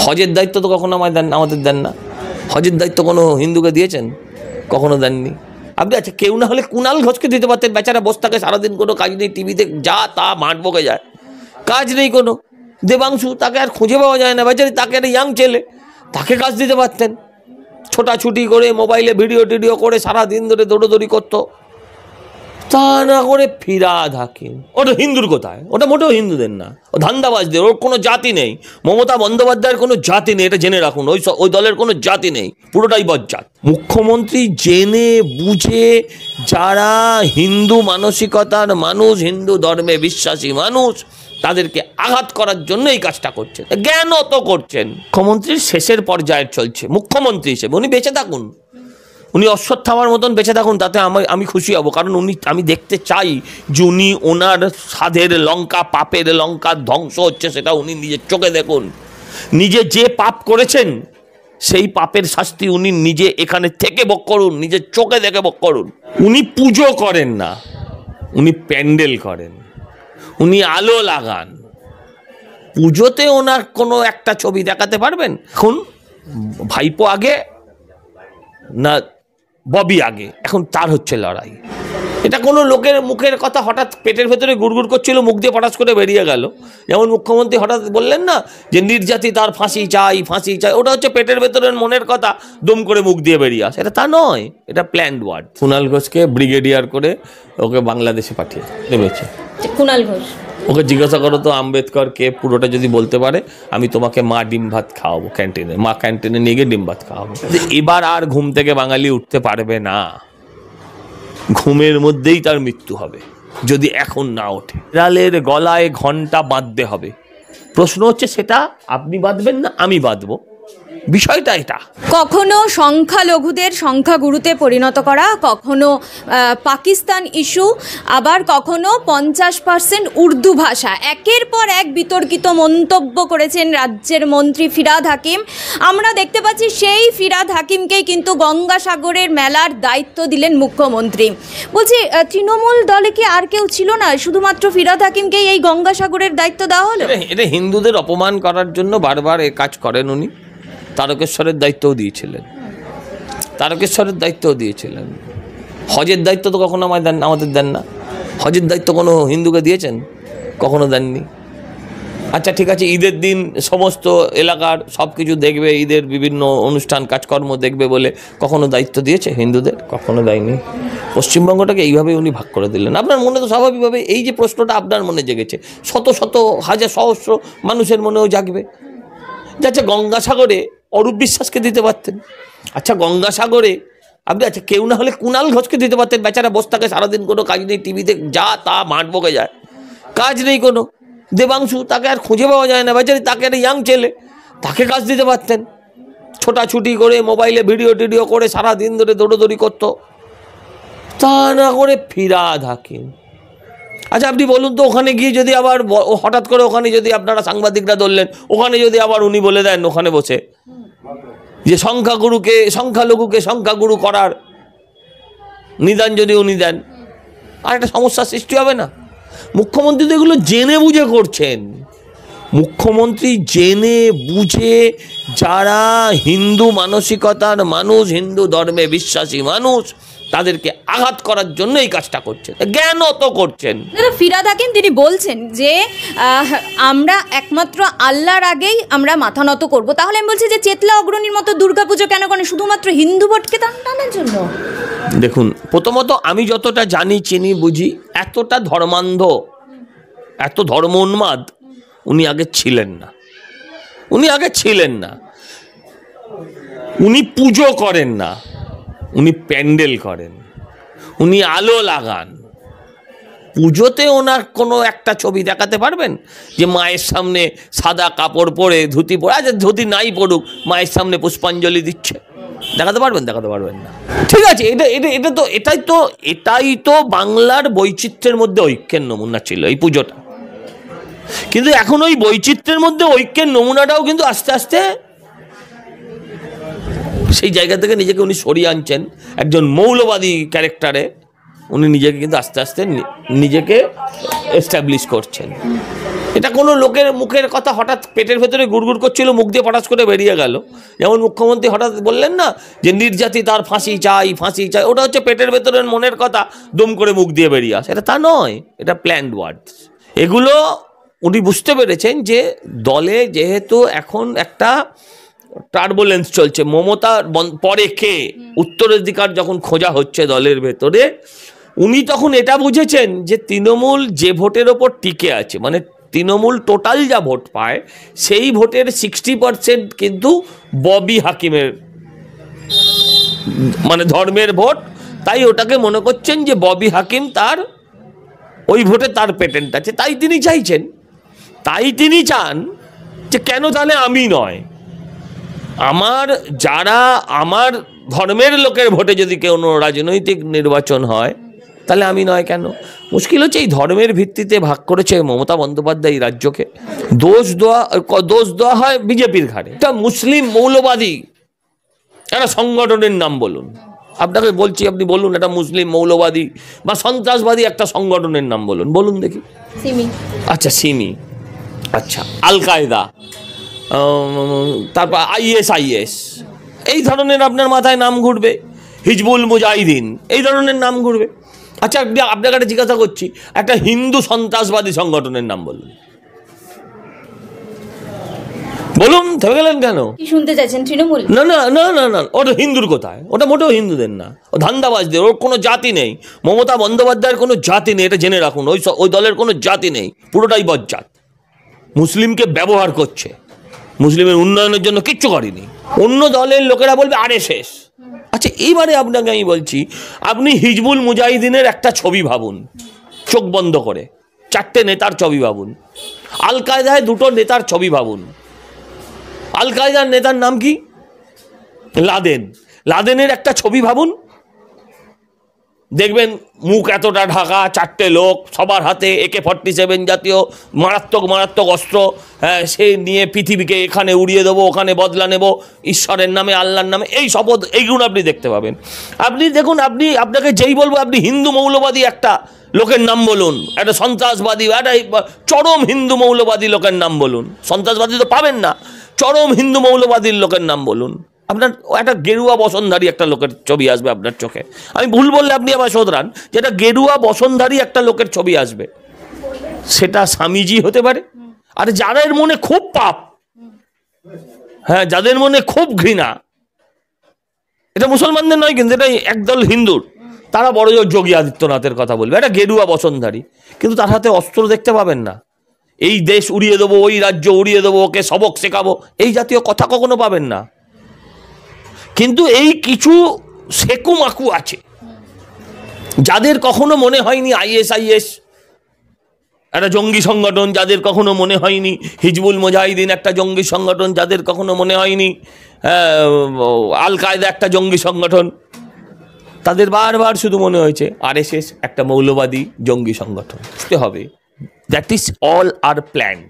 হজের দায়িত্ব তো কখনো আমাদের দেন না। হজের দায়িত্ব কোনো হিন্দুকে দিয়েছেন? কখনো দেননি। আপনি আচ্ছা কেউ না হলে কুণাল ঘোষকে দিতে পারতেন, বেচারা বসে থাকে সারাদিন, কোনো কাজ নেই, টিভিতে যা তা মাঠ বকে যায়, কাজ নেই কোনো। দেবাংশু, তাকে আর খুঁজে পাওয়া যায় না, বেচারি, তাকে একটা ইয়াং ছেলে, তাকে কাজ দিতে পারতেন। ছোটাছুটি করে মোবাইলে ভিডিও টিডিও করে সারাদিন ধরে দৌড়োদৌড়ি করতো, তা না করে ফিরহাদ হাকিম। ওটা হিন্দুর কোথায়? ওটা মোটেও হিন্দুদের না, ও ধান্দাবাজদের। ওর কোনো জাতি নেই। মমতা বন্দ্যোপাধ্যায়ের কোনো জাতি নেই, এটা জেনে রাখুন। ওই দলের কোনো জাতি নেই, পুরোটাই বজ্জাত। মুখ্যমন্ত্রী জেনে বুঝে যারা হিন্দু মানসিকতার মানুষ, হিন্দু ধর্মে বিশ্বাসী মানুষ, তাদেরকে আঘাত করার জন্য এই কাজটা করছেন। জ্ঞান অত করছেন। মুখ্যমন্ত্রীর শেষের পর্যায়ে চলছে। মুখ্যমন্ত্রী হিসেবে উনি বেঁচে থাকুন, উনি অশ্বত্থামার মতন বেঁচে থাকুন, তাতে আমি খুশি হব। কারণ আমি দেখতে চাই যে উনি ওনার সাধের লঙ্কা, পাপের লঙ্কা ধ্বংস হচ্ছে, সেটা উনি নিজের চোখে দেখুন। নিজে যে পাপ করেছেন সেই পাপের শাস্তি উনি নিজে এখানে থেকে ভোগ করুন, নিজের চোখে দেখে ভোগ করুন। উনি পুজো করেন না, উনি প্যান্ডেল করেন, উনি আলো লাগান। পুজোতে ওনার কোনো একটা ছবি দেখাতে পারবেন? এখন ভাইপো আগে না ববি আগে, এখন তার হচ্ছে লড়াই। এটা কোনো লোকের মুখের কথা হঠাৎ পেটের ভেতরে গুড়গুড় করছিল, মুখ দিয়ে পটাশ করে বেরিয়ে গেল। যেমন মুখ্যমন্ত্রী হঠাৎ বললেন না যে নির্যাতি তার ফাঁসি চাই, ফাঁসি চাই, ওটা হচ্ছে পেটের ভেতরের মনের কথা দুম করে মুখ দিয়ে বেরিয়ে আসে। এটা তা নয়, এটা প্ল্যান্ড ওয়ার্ড। কুণাল ঘোষকে ব্রিগেডিয়ার করে ওকে বাংলাদেশে পাঠিয়ে দেবেছে। কুণাল ঘোষ, ওকে জিজ্ঞাসা করো তো আম্বেদকর কে, পুরোটা যদি বলতে পারে আমি তোমাকে মা ডিম ভাত খাওয়াবো ক্যান্টিনে, মা ক্যান্টিনে নিয়ে গিয়ে ডিম ভাত খাওয়াবো। এবার আর ঘুম থেকে বাঙালি উঠতে পারবে না, ঘুমের মধ্যেই তার মৃত্যু হবে যদি এখন না ওঠে। বিড়ালের গলায় ঘন্টা বাঁধতে হবে। প্রশ্ন হচ্ছে সেটা আপনি বাঁধবেন না আমি বাঁধবো, বিষয়টা এটা। কখনো সংখ্যালঘুদের সংখ্যাগুরুতে পরিণত করা, কখনো পাকিস্তান ইস্যু, আবার কখনো 50% উর্দু ভাষা, একের পর এক বিতর্কিত মন্তব্য করেছেন রাজ্যের মন্ত্রী ফিরহাদ হাকিম। আমরা দেখতে পাচ্ছি সেই ফিরহাদ হাকিমকেই কিন্তু গঙ্গাসাগরের মেলার দায়িত্ব দিলেন মুখ্যমন্ত্রী। বলছি, তৃণমূল দলে কি আর কেউ ছিল না? শুধুমাত্র ফিরহাদ হাকিমকেই এই গঙ্গাসাগরের দায়িত্ব দেওয়া হলো? এটা হিন্দুদের অপমান করার জন্য বারবার এ কাজ করেন উনি। তারকেশ্বরের দায়িত্বও দিয়েছিলেন, তারকেশ্বরের দায়িত্বও দিয়েছিলেন। হজের দায়িত্ব তো কখনো আমাদের দেন না। হজের দায়িত্ব কোনো হিন্দুকে দিয়েছেন? কখনো দেননি। আচ্ছা ঠিক আছে, ঈদের দিন সমস্ত এলাকার সব কিছু দেখবে, ঈদের বিভিন্ন অনুষ্ঠান কাজকর্ম দেখবে বলে কখনো দায়িত্ব দিয়েছে হিন্দুদের? কখনো দেয়নি। পশ্চিমবঙ্গটাকে এইভাবে উনি ভাগ করে দিলেন। আপনার মনে তো স্বাভাবিকভাবে এই যে প্রশ্নটা আপনার মনে জেগেছে, শত শত হাজার সহস্র মানুষের মনেও জাগবে। আচ্ছা গঙ্গাসাগরে অরূপ বিশ্বাসকে দিতে পারতেন। আচ্ছা গঙ্গাসাগরে আপনি আচ্ছা কেউ না হলে কুণাল ঘোষকে দিতে পারতেন, বেচারা বসে থাকে সারাদিন, কোনো কাজ নেই, টিভিতে যা তা মাঠ বকে যায়, কাজ নেই কোনো। দেবাংশু, তাকে আর খুঁজে পাওয়া যায় না, বেচারি, তাকে একটা ইয়াং ছেলে, তাকে কাজ দিতে পারতেন। ছোটাছুটি করে মোবাইলে ভিডিও টিডিও করে সারাদিন ধরে দৌড়োদৌড়ি করতো, তা না করে ফিরহাদ হাকিম। আচ্ছা আপনি বলুন তো, ওখানে গিয়ে যদি আবার হঠাৎ করে ওখানে যদি আপনারা সাংবাদিকরা ধরলেন, ওখানে যদি আবার উনি বলে দেন ওখানে বসে যে সংখ্যালঘুকে সংখ্যাগুরু করার নিদান যদি উনি দেন, আর একটা সমস্যার সৃষ্টি হবে না? মুখ্যমন্ত্রী তো এগুলো জেনে বুঝে করছেন। মুখ্যমন্ত্রী জেনে বুঝে যারা হিন্দু মানসিকতার মানুষ, হিন্দু ধর্মে বিশ্বাসী মানুষ, তাদেরকে আঘাত করার জন্য এই কাজটা করছেন। জ্ঞান অত করছেন। ফিরহাদ হাকিম তিনি বলছেন যে আমরা একমাত্র আল্লাহর আগেই আমরা মাথা নত করব। তাহলে আমি বলছি যে চেতলা অগ্রণীর মতো দুর্গাপুজো কেন করেন? শুধুমাত্র হিন্দু ভোটকে টানার জন্য? দেখুন, প্রথমত আমি যতটা জানি, চিনি, বুঝি, এতটা ধর্মান্ধ, এত ধর্ম উন্মাদ উনি আগে ছিলেন না। উনি আগে ছিলেন না। উনি পুজো করেন না, উনি প্যান্ডেল করেন, উনি আলো লাগান। পুজোতে ওনার কোনো একটা ছবি দেখাতে পারবেন যে মায়ের সামনে সাদা কাপড় পরে, ধুতি পরে, আচ্ছা ধুতি নাই পড়ুক, মায়ের সামনে পুষ্পাঞ্জলি দিচ্ছে? দেখাতে পারবেন? দেখাতে পারবেন না। ঠিক আছে, এটাই তো বাংলার বৈচিত্র্যের মধ্যে ঐক্যের নমুনা ছিল এই পুজোটা। কিন্তু এখন ওই বৈচিত্র্যের মধ্যে ঐক্যের নমুনাটাও কিন্তু আস্তে আস্তে সেই জায়গা থেকে নিজেকে উনি সরিয়ে আনছেন। একজন মৌলবাদী ক্যারেক্টারে উনি নিজেকে কিন্তু আস্তে আস্তে নিজেকে এস্টাবলিশ করছেন। এটা কোনো লোকের মুখের কথা হঠাৎ পেটের ভেতরে গুড়গুড় করছিল, মুখ দিয়ে পটাশ করে বেরিয়ে গেল। যেমন মুখ্যমন্ত্রী হঠাৎ বললেন না যে নির্যাতি তার ফাঁসি চাই, ফাঁসি চাই, ওটা হচ্ছে পেটের ভেতরের মনের কথা দম করে মুখ দিয়ে বেরিয়ে আসে। এটা তা নয়, এটা প্ল্যান্ড ওয়ার্ডস। এগুলো উনি বুঝতে পেরেছেন যে দলে যেহেতু এখন একটা টার্বুলেন্স চলছে, মমতা পরে কে উত্তরাধিকার যখন খোঁজা হচ্ছে দলের ভেতরে, উনি তখন এটা বুঝেছেন যে তৃণমূল যে ভোটের ওপর টিকে আছে, মানে তৃণমূল টোটাল যা ভোট পায় সেই ভোটের 60% কিন্তু ববি হাকিমের মানে ধর্মের ভোট। তাই ওটাকে মনে করছেন যে ববি হাকিম তার ওই ভোটে তার পেটেন্ট আছে, তাই তিনি চাইছেন, তাই তিনি চান যে কেন তাহলে আমি নয়, আমার যারা আমার ধর্মের লোকের ভোটে যদি কোনো রাজনৈতিক নির্বাচন হয় তাহলে আমি নয় কেন। মুশকিল হচ্ছে এই ধর্মের ভিত্তিতে ভাগ করেছে মমতা বন্দ্যোপাধ্যায় রাজ্যকে। দোষ দেওয়া হয় বিজেপির ঘাড়ে। এটা মুসলিম মৌলবাদী একটা সংগঠনের নাম বলুন, আপনাকে বলছি, আপনি বলুন একটা মুসলিম মৌলবাদী বা সন্ত্রাসবাদী একটা সংগঠনের নাম বলুন, বলুন দেখি। আচ্ছা সিমি, আচ্ছা আল কায়দা, তারপর আইএস, এই ধরনের আপনার মাথায় নাম ঘুরবে, হিজবুল মুজাহিদিন, এই ধরনের নাম ঘুরবে। আচ্ছা আপনার কাছে জিজ্ঞাসা করছি একটা হিন্দু সন্ত্রাসবাদী সংগঠনের নাম বলুন, বলুন। থেমে গেলেন কেন? কি শুনতে চাইছেন? তৃণমূল? না না না না না, ওটা হিন্দুর কোথায়, ওটা মোটেও হিন্দুদের না, ও ধান্দাবাজদের, ওর কোনো জাতি নেই। মমতা বন্দ্যোপাধ্যায়ের কোনো জাতি নেই, এটা জেনে রাখুন। ওই দলের কোনো জাতি নেই, পুরোটাই বজ্জাত। মুসলিমকে ব্যবহার করছে, মুসলিমের উন্নয়নের জন্য কিচ্ছু করেনি। অন্য দলের লোকেরা বলবে আরএসএস। আচ্ছা এইবারে আপনাকে আমি বলছি, আপনি হিজবুল মুজাহিদিনের একটা ছবি ভাবুন, চোখ বন্ধ করে 4টে নেতার ছবি ভাবুন। আল কায়দায় 2টো নেতার ছবি ভাবুন। আল কায়দার নেতার নাম কি? লাদেনের একটা ছবি ভাবুন, দেখবেন মুখ এতটা ঢাকা, 4টে লোক, সবার হাতে AK-47 জাতীয় মারাত্মক অস্ত্র, সে নিয়ে পৃথিবীকে এখানে উড়িয়ে দেবো, ওখানে বদলা নেব, ঈশ্বরের নামে, আল্লাহর নামে, এই শপথ, এইগুলো আপনি দেখতে পাবেন। আপনি দেখুন, আপনাকে যেই বলবো আপনি হিন্দু মৌলবাদী একটা লোকের নাম বলুন, একটা সন্ত্রাসবাদী, একটা চরম হিন্দু মৌলবাদী লোকের নাম বলুন, সন্ত্রাসবাদী তো পাবেন না, চরম হিন্দু মৌলবাদীর লোকের নাম বলুন, আপনার একটা গেরুয়া বসনধারী একটা লোকের ছবি আসবে আপনার চোখে। আমি ভুল বললে আপনি আবার শোধরান, যেটা গেরুয়া বসনধারী একটা লোকের ছবি আসবে, সেটা স্বামীজি হতে পারে। আর যাদের মনে খুব পাপ, হ্যাঁ, যাদের মনে খুব ঘৃণা, এটা মুসলমানদের নয় কিন্তু এটা একদল হিন্দুর, তারা বড় জোর যোগী আদিত্যনাথের কথা বলবে, এটা গেরুয়া বসনধারী, কিন্তু তার হাতে অস্ত্র দেখতে পাবেন না। এই দেশ উড়িয়ে দেবো, ওই রাজ্য উড়িয়ে দেবো, ওকে সবক শেখাবো, এই জাতীয় কথা কখনো পাবেন না। কিন্তু এই কিছু সেকুমাকু আছে যাদের কখনো মনে হয়নি আইএস একটা জঙ্গি সংগঠন, যাদের কখনো মনে হয়নি হিজবুল মুজাহিদিন একটা জঙ্গি সংগঠন, যাদের কখনো মনে হয়নি আল কায়দা একটা জঙ্গি সংগঠন, তাদের বারবার শুধু মনে হয়েছে আরএসএস একটা মৌলবাদী জঙ্গি সংগঠন। বুঝতে হবে, that is all are planned.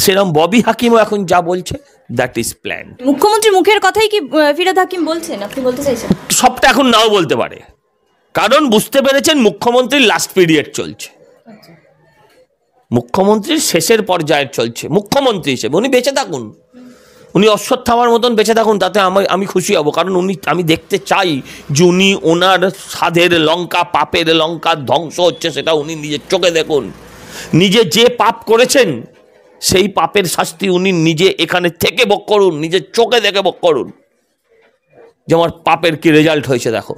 সেরকম ববি হাকিমও এখন যা বলছে দ্যাট ইজ প্ল্যান্ড। মুখ্যমন্ত্রীর মুখের কথাই কি ফিরহাদ হাকিম বলছেন, আপনি বলতে চাইছেন? সবটা এখন নাও বলতে পারে, কারণ বুঝতে পেরেছেন মুখ্যমন্ত্রীর লাস্ট পিরিয়ড চলছে, মুখ্যমন্ত্রীর শেষের পর্যায়ে চলছে। মুখ্যমন্ত্রী হিসেবে উনি বেঁচে থাকুন, উনি অশ্বত্থামার মতন বেঁচে থাকুন, তাতে আমি খুশি হব। কারণ আমি দেখতে চাই যে উনি ওনার সাধের লঙ্কা, পাপের লঙ্কা ধ্বংস হচ্ছে, সেটা উনি নিজের চোখে দেখুন। নিজে যে পাপ করেছেন সেই পাপের শাস্তি উনি নিজে এখানে থেকে ভোগ করুন, নিজের চোখে দেখে ভোগ করুন যে আমার পাপের কি রেজাল্ট হয়েছে দেখো।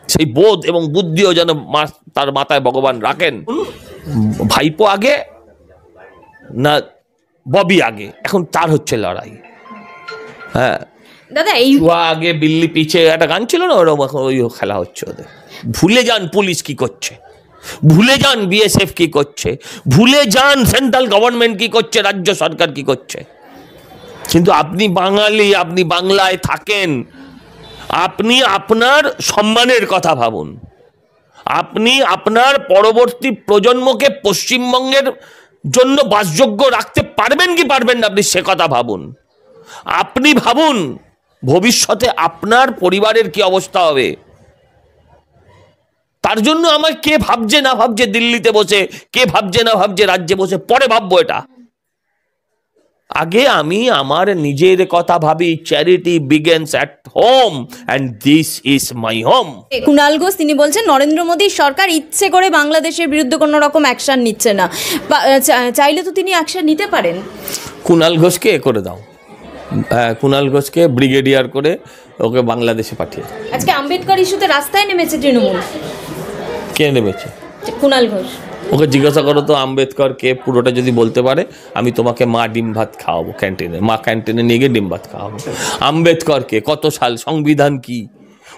সেই বোধ এবং বুদ্ধিও যেন তার মাথায় ভগবান রাখেন। ভাইপো আগে না ববি আগে, এখন তার হচ্ছে লড়াই। হ্যাঁ দাদা, এই আগে বিল্লি পিছে একটা গান ছিল না, ওরকম এখন ওই খেলা হচ্ছে ওদের। ভুলে যান পুলিশ কি করছে, ভুলে যান বিএসএফ কি করছে, ভুলে যান সেন্ট্রাল গভর্নমেন্ট কি করছে, রাজ্য সরকার কি করছে। কিন্তু আপনি বাঙালি, আপনি বাংলায় থাকেন, আপনি আপনার সম্মানের কথা ভাবুন। আপনি আপনার পরবর্তী প্রজন্মকে পশ্চিমবঙ্গের জন্য বাসযোগ্য রাখতে পারবেন কি পারবেন না, আপনি সে কথা ভাবুন। আপনি ভাবুন ভবিষ্যতে আপনার পরিবারের কি অবস্থা হবে। তার জন্য আমায় কে ভাবছে না ভাবছে দিল্লিতে বসে, কে ভাবছে না ভাবছে রাজ্যে বসে, পরে ভাববো এটা। আগে আমি আমার নিজের কথা ভাবি। Charity begins at home and this is my home. Kunal Ghosh তিনি বলছেন নরেন্দ্র মোদীর সরকার ইচ্ছে করে বাংলাদেশের বিরুদ্ধে কোনো রকম অ্যাকশন নিচ্ছে না, চাইলে তো তিনি অ্যাকশন নিতে পারেন। কুণাল ঘোষকে করে দাও, কুণাল ঘোষকে ব্রিগেডিয়ার করে ওকে বাংলাদেশে পাঠিয়ে দাও। আজকে আম্বেদকর ইস্যুতে রাস্তায় নেমেছে তৃণমূল। কে নেমেছে? কুণাল ঘোষ। ওকে জিজ্ঞাসা করো তো আম্বেদকর কে, পুরোটা যদি বলতে পারে আমি তোমাকে মা ডিম ভাত খাওয়াবো ক্যান্টিনে, মা ক্যান্টিনে নিয়ে গিয়ে ডিম ভাত খাওয়াবো। আম্বেদকরকে কত সাল, সংবিধান কি,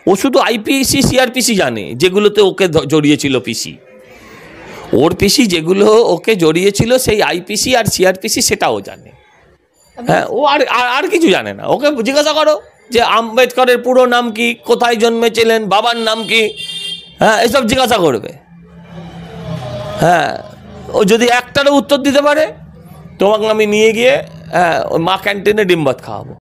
ও শুধু আইপিসি সিআরপিসি জানে, যেগুলোতে ওকে জড়িয়েছিল পিসি, ওর পিসি যেগুলো ওকে জড়িয়েছিল সেই আইপিসি আর সিআরপিসি সেটাও জানে। হ্যাঁ, ও আর কিছু জানে না। ওকে জিজ্ঞাসা করো যে আম্বেদকরের পুরো নাম কি, কোথায় জন্মেছিলেন, বাবার নাম কি, হ্যাঁ এসব জিজ্ঞাসা করবে। হ্যাঁ, ও যদি একটারও উত্তর দিতে পারে তোমাকে আমি নিয়ে গিয়ে মা ক্যান্টিনে ডিম ভাত খাওয়াবো।